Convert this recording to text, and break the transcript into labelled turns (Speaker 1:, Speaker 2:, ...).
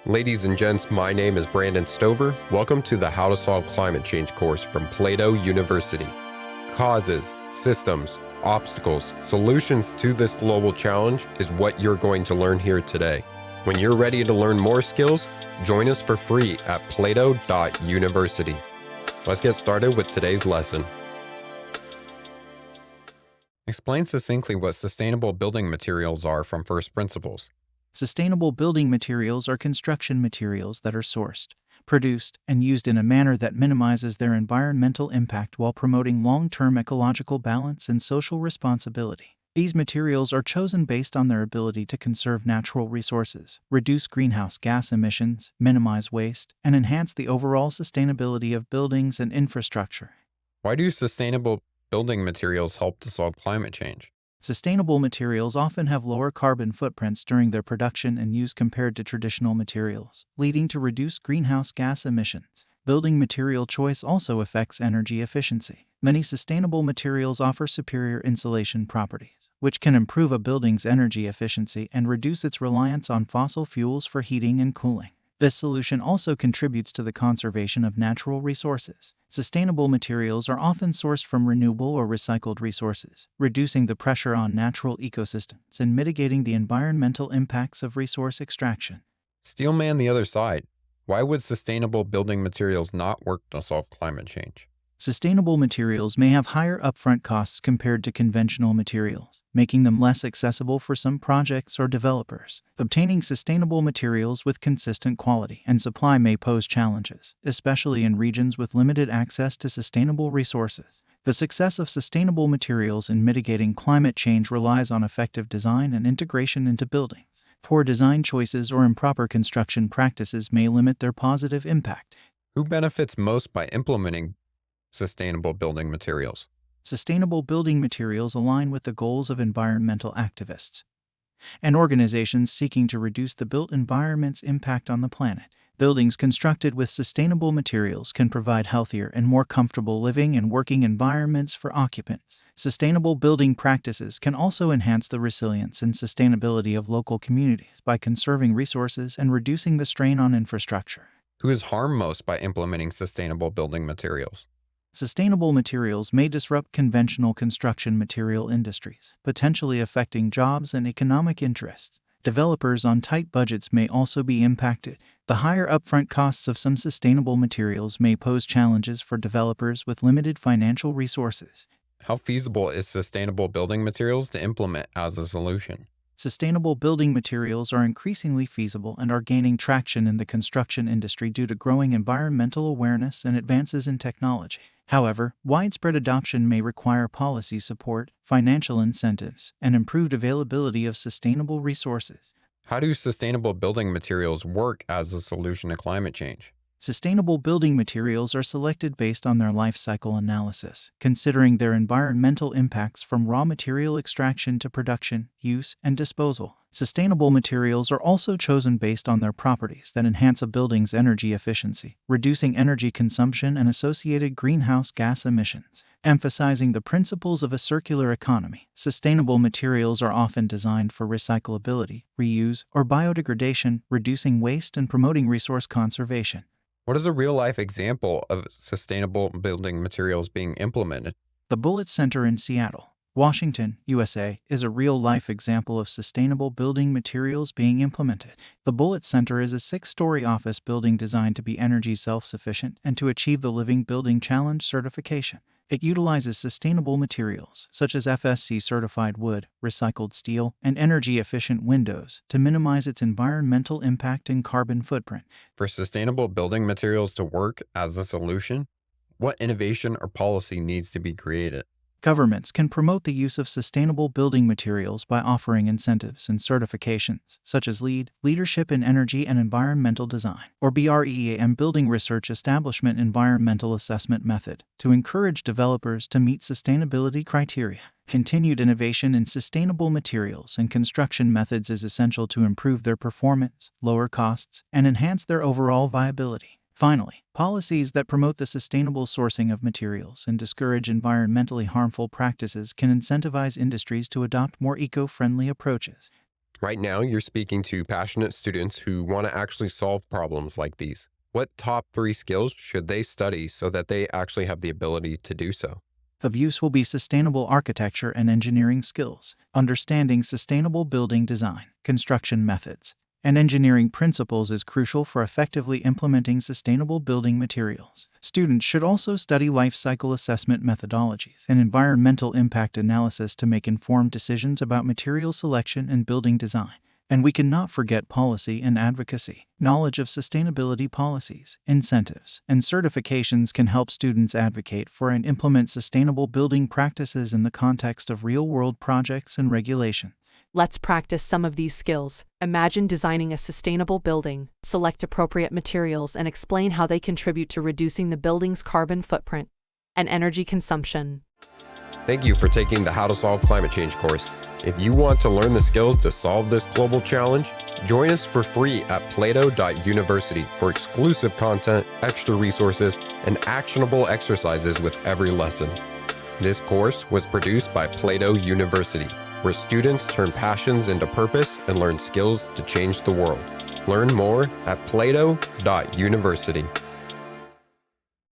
Speaker 1: Ladies and gents, my name is Brandon Stover. Welcome to the How to Solve Climate Change course from Plato University. Causes, systems, obstacles, solutions to this global challenge is what you're going to learn here today. When you're ready to learn more skills, join us for free at plato.university. Let's get started with today's lesson. Explain succinctly what sustainable building materials are from first principles.
Speaker 2: Sustainable building materials are construction materials that are sourced, produced, and used in a manner that minimizes their environmental impact while promoting long-term ecological balance and social responsibility. These materials are chosen based on their ability to conserve natural resources, reduce greenhouse gas emissions, minimize waste, and enhance the overall sustainability of buildings and infrastructure.
Speaker 1: Why do sustainable building materials help to solve climate change?
Speaker 2: Sustainable materials often have lower carbon footprints during their production and use compared to traditional materials, leading to reduced greenhouse gas emissions. Building material choice also affects energy efficiency. Many sustainable materials offer superior insulation properties, which can improve a building's energy efficiency and reduce its reliance on fossil fuels for heating and cooling. This solution also contributes to the conservation of natural resources. Sustainable materials are often sourced from renewable or recycled resources, reducing the pressure on natural ecosystems and mitigating the environmental impacts of resource extraction.
Speaker 1: Steel man the other side. Why would sustainable building materials not work to solve climate change?
Speaker 2: Sustainable materials may have higher upfront costs compared to conventional materials, making them less accessible for some projects or developers. Obtaining sustainable materials with consistent quality and supply may pose challenges, especially in regions with limited access to sustainable resources. The success of sustainable materials in mitigating climate change relies on effective design and integration into buildings. Poor design choices or improper construction practices may limit their positive impact.
Speaker 1: Who benefits most by implementing sustainable building materials?
Speaker 2: Sustainable building materials align with the goals of environmental activists and organizations seeking to reduce the built environment's impact on the planet. Buildings constructed with sustainable materials can provide healthier and more comfortable living and working environments for occupants. Sustainable building practices can also enhance the resilience and sustainability of local communities by conserving resources and reducing the strain on infrastructure.
Speaker 1: Who is harmed most by implementing sustainable building materials?
Speaker 2: Sustainable materials may disrupt conventional construction material industries, potentially affecting jobs and economic interests. Developers on tight budgets may also be impacted. The higher upfront costs of some sustainable materials may pose challenges for developers with limited financial resources.
Speaker 1: How feasible is sustainable building materials to implement as a solution?
Speaker 2: Sustainable building materials are increasingly feasible and are gaining traction in the construction industry due to growing environmental awareness and advances in technology. However, widespread adoption may require policy support, financial incentives, and improved availability of sustainable resources.
Speaker 1: How do sustainable building materials work as a solution to climate change?
Speaker 2: Sustainable building materials are selected based on their life cycle analysis, considering their environmental impacts from raw material extraction to production, use, and disposal. Sustainable materials are also chosen based on their properties that enhance a building's energy efficiency, reducing energy consumption and associated greenhouse gas emissions. Emphasizing the principles of a circular economy, sustainable materials are often designed for recyclability, reuse, or biodegradation, reducing waste and promoting resource conservation.
Speaker 1: What is a real-life example of sustainable building materials being implemented?
Speaker 2: The Bullitt Center in Seattle, Washington, USA, is a real-life example of sustainable building materials being implemented. The Bullitt Center is a 6-story office building designed to be energy self-sufficient and to achieve the Living Building Challenge certification. It utilizes sustainable materials, such as FSC-certified wood, recycled steel, and energy-efficient windows, to minimize its environmental impact and carbon footprint.
Speaker 1: For sustainable building materials to work as a solution, what innovation or policy needs to be created?
Speaker 2: Governments can promote the use of sustainable building materials by offering incentives and certifications, such as LEED, Leadership in Energy and Environmental Design, or BREEAM, Building Research Establishment Environmental Assessment Method, to encourage developers to meet sustainability criteria. Continued innovation in sustainable materials and construction methods is essential to improve their performance, lower costs, and enhance their overall viability. Finally, policies that promote the sustainable sourcing of materials and discourage environmentally harmful practices can incentivize industries to adopt more eco-friendly approaches.
Speaker 1: Right now, you're speaking to passionate students who want to actually solve problems like these. What top 3 skills should they study so that they actually have the ability to do so?
Speaker 2: Of use will be sustainable architecture and engineering skills, understanding sustainable building design, construction methods, and engineering principles is crucial for effectively implementing sustainable building materials. Students should also study life cycle assessment methodologies and environmental impact analysis to make informed decisions about material selection and building design. And we cannot forget policy and advocacy. Knowledge of sustainability policies, incentives, and certifications can help students advocate for and implement sustainable building practices in the context of real-world projects and regulations.
Speaker 3: Let's practice some of these skills. Imagine designing a sustainable building, select appropriate materials, and explain how they contribute to reducing the building's carbon footprint and energy consumption.
Speaker 1: Thank you for taking the How to Solve Climate Change course. If you want to learn the skills to solve this global challenge, join us for free at plato.university for exclusive content, extra resources, and actionable exercises with every lesson. This course was produced by Plato University, where students turn passions into purpose and learn skills to change the world. Learn more at plato.university.